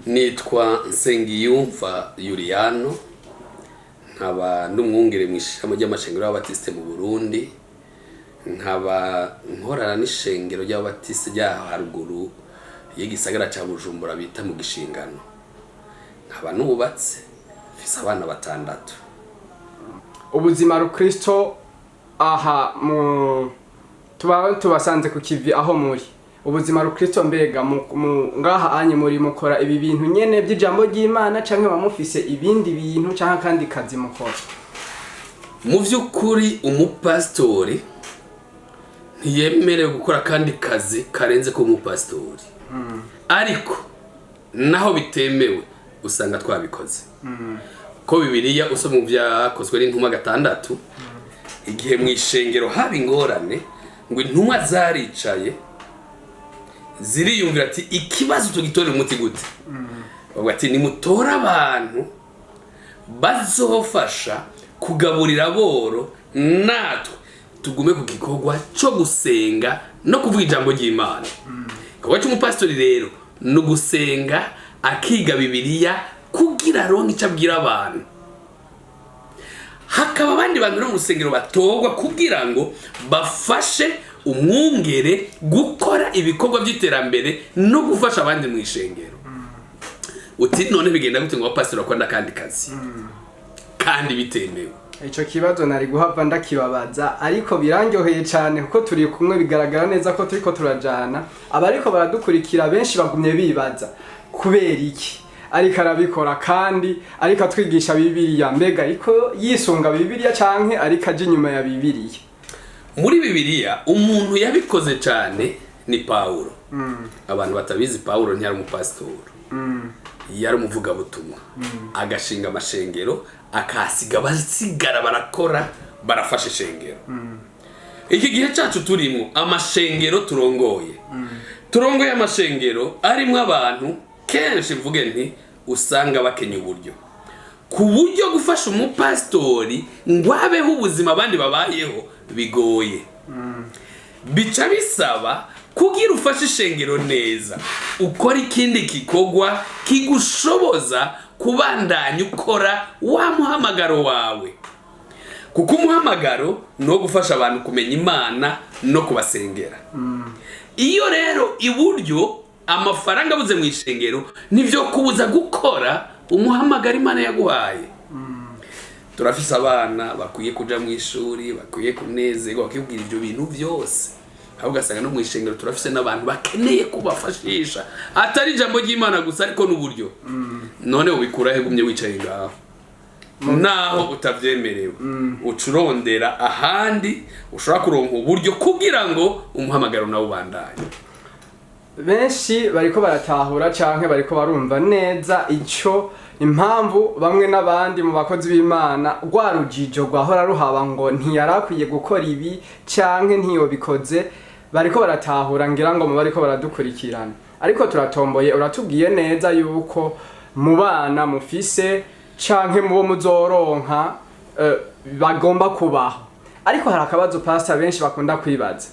Nitwa NSENGIYUMVA Juliano, nkaba n'umwungere mw'ishirahamwe ry'amashengero y'ababatiste mu Burundi, nkaba nkorana n'ishengero ry'ababatiste rya haruguru y'igisagara ca Bujumbura bita mu Gishingano, nkaba nubatse mfise abana 6. Ubuzima rukristo aha tubasanze ku kivi aho muri ubuzima rukristo mbega ngaha anye muri mukora ibi bintu nyene by'ijambo ry'Imana canke bamufise ibindi bintu canke kandi kazi mukora? Mu vy'ukuri umupastori ntiyemerewe gukora kandi kazi karenze ko umupastori, ariko naho bitemewe usanga twabikoze. Ko Bibiliya usoma mu vyakozwe n'intumwa 6, igihe mw'ishengero haba ingorane ngo intumwa zaricaye ziriyumvira ati ikibazo tugitorera umuti gute. Bavuga ati nimutora abantu bazofasha kugaburira boro, natwe tugume ku gikorwa cyo gusenga no kuvuga ijambo ry'Imana. Igikorwa cy'umupastori rero no gusenga, akiga Bibiliya kugira ronke icyo abwira abantu. Hakaba abandi bantu mu rusengero batogwa kugira ngo bafashe umwungere gukora ibikorwa by'iterambere no gufasha abandi mu ishengero. Uti none bigenda gute ngo abapastori bakora kandi kazi kandi bitemewe? Ico kibazo nari guhava ndakibabaza, ariko birangyoheye cyane kuko turi kumwe, bigaragara neza ko turiko turajana. Abariko baradukurikira benshi bagumye bibaza kubera iki ariko arabikora kandi ariko atwigisha Bibiliya, mbega ariko yisunga Bibiliya canke ariko aje inyuma ya Bibiliya? Muri Bibiliya umuntu yabikoze cyane ni Paulo. Abantu batabizi, Paulo ntiyari umupastori, yari umuvugabutumwa, agashinga amashengero, akasiga basigara barakora barafasha ishengero. Iki gihe cyacu turimo amashengero turongoye amashengero arimo abantu kenshi mvuge nti usanga bakenya uburyo, ku buryo gufasha umupastori ngo abeho ubuzima abandi babayeho bigoye. Bica bisaba kugira ufashe ishengero neza, ukora ikindi gikorwa kigushoboza kubandanya ukora wa muhamagaro wawe, kuko umuhamagaro no gufasha abantu kumenya Imana no kubasengera. Iyo rero iburyo amafaranga abuze mu ishengero nivyo kubuza gukora umuhamagaro Imana yaguhaye. Turafise abana bakwiye kuja mu ishuri, bakwiye kunezerwa, bakibwira ivyo bintu byose. Aho ugasanga no mu ishengero turafise n'abantu bakeneye kubafashisha, atari ijambo ry'Imana gusa ariko n'uburyo. None ubikura he gumye wicaye ngaho naho utavyemerewe? Ucurondera ahandi ushobora kuronka uburyo kugira ngo umuhamagaro nawo ubandanye. Benshi bariko baratahura canke bariko barumva neza ico impamvu bamwe n'abandi mu bakozi b'Imana rwarujijo rwahora ruhaba ngo ntiyarakwiye gukora ibi canke ntiyobikoze, bariko baratahura ngira ngo mu bariko baradukurikirana. Ariko turatomboye, uratubwiye neza yuko mu bana mufise canke mubo muzoronka bagomba kubaho. Ariko hari akabazo pastor benshi bakunda kwibaza.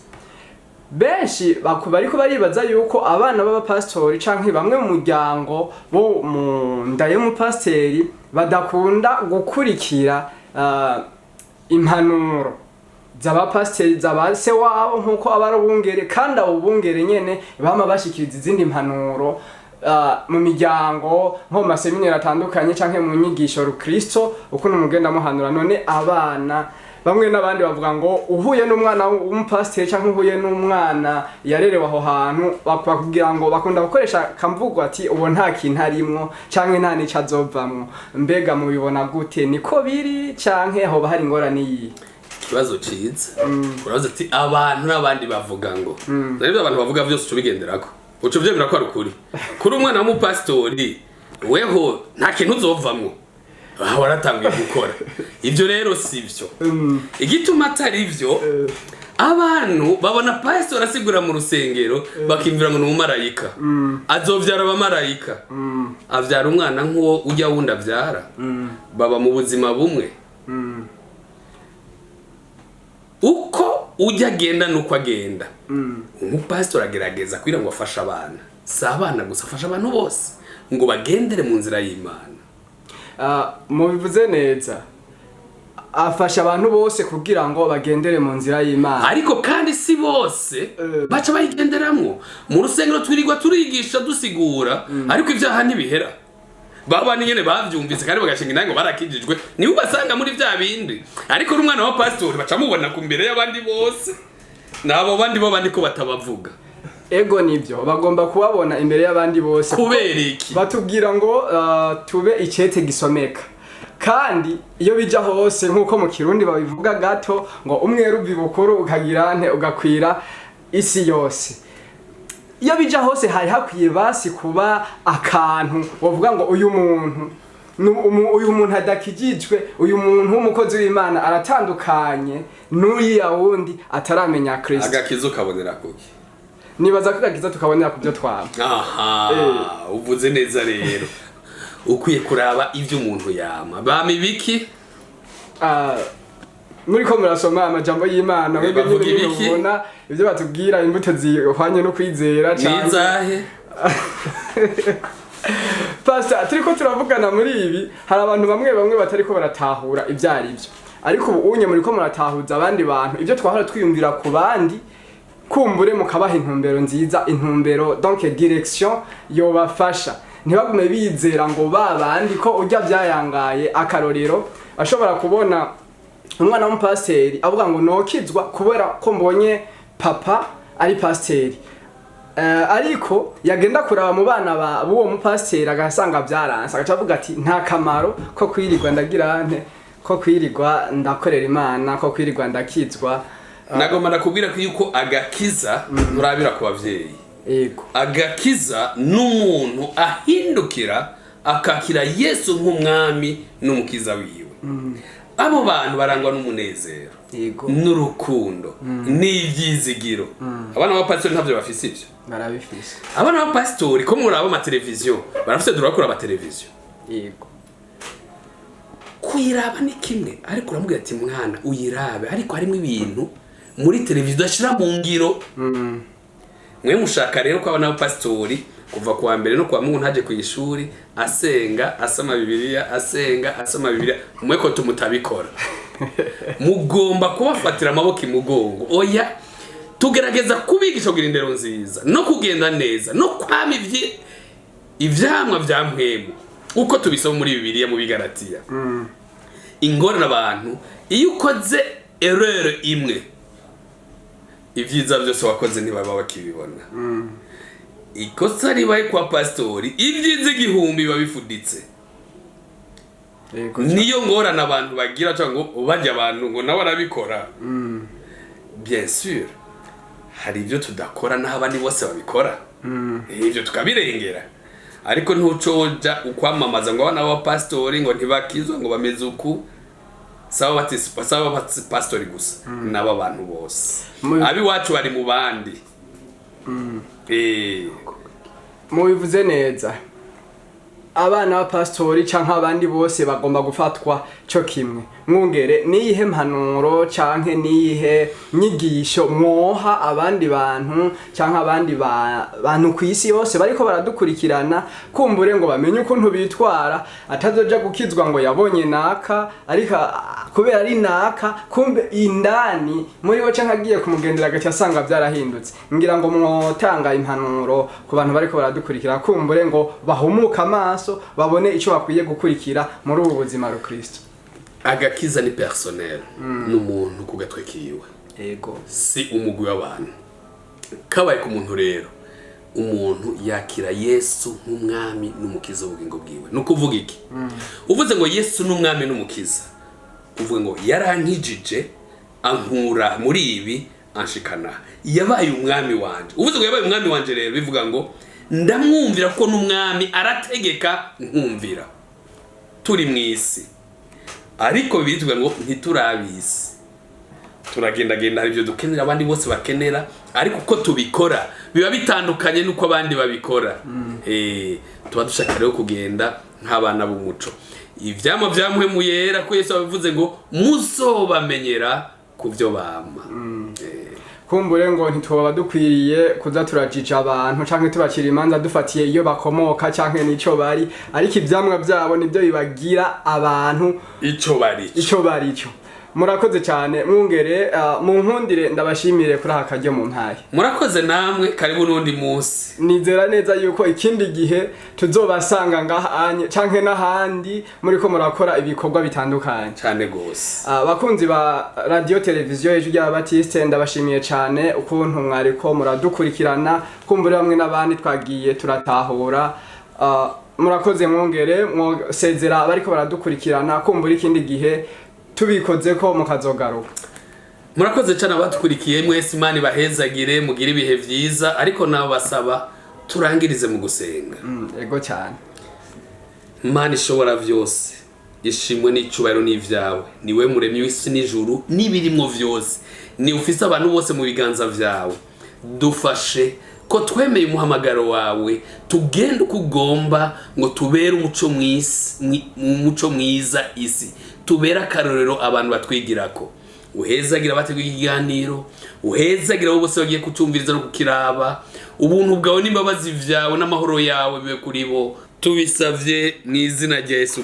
Benshi bariko baribaza yuko abana b'abapastori canke bamwe mu muryango bo mu ndaye mu pastori badakunda gukurikira impanuro z'abapastori z'abase wabo nkuko abarubungere, kandi abo bungere nyene bama bashikiriza izindi mpanuro mu miryango nko mu maseminari atandukanye canke mu nyigisho rukristo ukuntu mugenda muhanura. None abana bamwe n'abandi bavuga ngo uhuye n'umwana w'umupasiteri canke uhuye n'umwana yarerewe aho hantu bakubwira ngo bakunda gukoresha kamvugo ati ubo nta kintu arimwo canke nta nico azovamwo. Mbega mubibona gute? Niko biri canke aho bahari ingorane iyi? Kibazo ciza. Uraza ati abantu n'abandi bavuga ngo nari abantu bavuga byose cyo bigenderako, uco vyemera ko ari ukuri. Kuri umwana w'umupastori weho nta kintu uzovamwo, waratangiye gukora ivyo rero sivyo. Igituma atari ivyo, abantu babona pastor asigura mu rusengero bakimvira ngo n'umumarayika azovyara abamarayika, avyara umwana nk'uwo ujya wundi avyara, baba mu buzima bumwe. Uko ujya agenda nuko agenda. Umupastor agerageza kugira ngo afashe abana, si abana gusa, afasha abantu bose. ngo bagendere mu nzira y'Imana. Mubivuze neza, afasha abantu bose kugira ngo bagendere mu nzira y'Imana, ariko kandi si bose baca bayigenderamwo. Mu rusengero twirirwa turigisha dusigura, ariko ivyaha ntibihera. Baba nyene bavyumvise kandi bagashinga intango barakijijwe, niwe basanga muri vya bindi. Ariko n'umwana wa pastor baca mubona ku mbere y'abandi bose, nabo bandi bo bandiko batabavuga. Ego nivyo bagomba kubabona imbere y'abandi bose. Kubera iki? Batubwira ngo tube icete gisomeka. Kandi iyo bija hose nkuko mu Kirundi babivuga gato ngo umweru bibukuru ukagira nte ugakwira isi yose. Iyo bija hose hari hakwiye basi kuba akantu wovuga ngo uyu muntu adakijijwe, uyu muntu w'umukozi w'Imana aratandukanye n'uyiya wundi ataramenya Kristo. Agakizo kabonera kuki? Nibaza ko agakiza tukabonera kubyo twaba. Aha, uvuze neza rero. Ukwiye kuraba ivyo umuntu yama. Bama ibiki? Muri ko murasoma amajambo y'Imana, mwebwe nyine mubona ivyo batubwira imbuto zihwanye no kwizera cyane. Nizahe? Pastor, turiko turavugana muri ibi, hari abantu bamwe batariko baratahura ivyari byo. Ariko ubu unye muri ko muratahuza abandi bantu ivyo twahora twiyumvira ku bandi, kumbure mukabaha intumbero nziza, intumbero donc direction yobafasha. Ntibagume bizera ngo babandi ko urya byayangaye. Akarorero ashobora kubona umwana w'umupasteri avuga ngo nokizwa kubera ko mbonye papa ari pasteri, ariko yagenda kuraba mu bana b'uwo mupasteri agasanga byaranse, agaca avuga ati nta kamaro ko kwirirwa ndagira nte, ko kwirirwa ndakorera Imana, ko kwirirwa ndakizwa. Nagomba nakubwira ko yuko agakiza murabira ku bavyeyi. Ego. Agakiza n'umuntu ahindukira akakira Yesu nk'umwami n'umukiza wiwe. Abo bantu barangwa n'umunezero, n'urukundo, n'ivyizigiro. Abana ba pastor ntavyo bafise ivyo. Barabifise. Abana ba pastor ko muraba ama televiziyo, barafise droit kuri aba televiziyo. Yego. Kuyiraba ni kimwe, ariko uramubwira ati mwana uyirabe, ariko harimo ibintu muri televiziyo dashira mu ngiro. Mwe mushaka rero ko abana ba pastor kuva kuwa mbere no kuwa Mungu ntaje ku ishuri asenga asoma Bibiliya, asenga asoma Bibiliya, mwe ko tumutabikora. Mugomba kubafatira amaboko imugongo. Oya, tugerageza kubigisha kugira indero nziza no kugenda neza no kwama ivyamwa vya mpwemu uko tubisoma muri Bibiliya mu Bigalatiya. Ingorane abantu iyo ukoze erreur imwe, ivyiza byose wakoze ntibaba bakibibona. Ikosa ribaye kwa pastori, ivyiza igihumbi babifuditse. Niyo ngorane abantu bagira cyangwa ngo bajya abantu ngo nawe arabikora. Bien sûr, hari ivyo tudakora naho abandi bose babikora. Ivyo tukabirengera. Ariko ntucoja ukwamamaza ngo abana ba pastori ngo ntibakizwa ngo bameze uku. Sawa pastori gusa n'aba bantu bose. Abi wacu bari mu bandi. Mubivuze neza. Abana ba pastori canke abandi bose bagomba gufatwa cyo kimwe. Mwungere niyihe mpanuro canke niyihe nyigisho mwoha abandi bantu canke abandi bantu kwisi yose bariko baradukurikirana, kumbure ngo bamenye ukuntu bitwara, atazoja gukizwa ngo yabonye naka, ariko kubera ari naka kumbe indani muri we canke agiye kumugendera gace asanga byarahindutse. Ngira ngo mwotanga impanuro ku bantu bariko baradukurikira, kumbure ngo bahumuka amaso babone ico bakwiye gukurikira muri ubu buzima ro Kristo. Agakiza ni personnel, n'umuntu ku gatwe kiwe. Ego. Si umugwi w'abantu. Kabaye ku muntu rero, umuntu yakira Yesu nk'umwami n'umukiza w'ubugingo bwiwe. No kuvuga iki? Uvuze ngo Yesu n'umwami n'umukiza, uvuga ngo yarankijije ankura muri ibi anshikana, yabaye umwami wanje. Uvuze ngo yabaye umwami wanje rero bivuga ngo ndamwumvira ko n'umwami arategeka nkumvira. Turi mwisi, ariko bitwa ngo ntiturabisi. Turagendagenda hari ibyo dukenera abandi bose bakenera, ariko uko tubikora biba bitandukanye nuko abandi babikora. Tuba dushaka rero kugenda nk'abana b'umuco. Ivyama vyamuhemu yera ko Yesu abivuze ngo muzobamenyera kuvyo bama. kumbure ngo ntitwoba dukwiriye kuza turajija abantu canke tubacira imanza dufatiye iyo bakomoka canke nico bari, ariko ivyamwa vyabo nibyo bibagira abantu ico barico. Murakoze cyane mwungere, mu nkundire ndabashimire kuri aka karyo mu mpaye. Murakoze namwe, karibu n'undi munsi. Nizera neza yuko ikindi gihe tuzobasanga ngahanye canke n'ahandi muriko murakora ibikorwa bitandukanye cyane gose. Bakunzi ba radio televiziyo Ijwi ry'Abatiste, ndabashimiye cyane ukuntu mwariko muradukurikirana, kumbure bamwe n'abandi twagiye turatahura. Murakoze mwongere mwosezera bariko baradukurikirana, kumbure ikindi gihe tubikoze ko mukazogaruka. Murakoze cyane abatukurikiye mwese, Imana ibahezagire, mugira ibihe vyiza, ariko nabo basaba turangirize mu gusenga. Ego cyane. Imana ishobora vyose, ishimwe n'icubahiro n'ivyawe, niwe muremyi w'isi n'ijuru n'ibirimwo vyose, ni ufise abantu bose mu biganza vyawe. Dufashe ko twemeye umuhamagaro wawe, tugenda uko ugomba, ngo tubere umuco mwiza isi, tubera akarorero abantu batwigirako. Uhezagira abateguye ikiganiro, uhezagira abo bose bagiye kutumviriza no kukiraba. Ubuntu bwawe n'imbabazi vyawe n'amahoro yawe bibe kuri bo, tubisavye mu izina rya Yesu.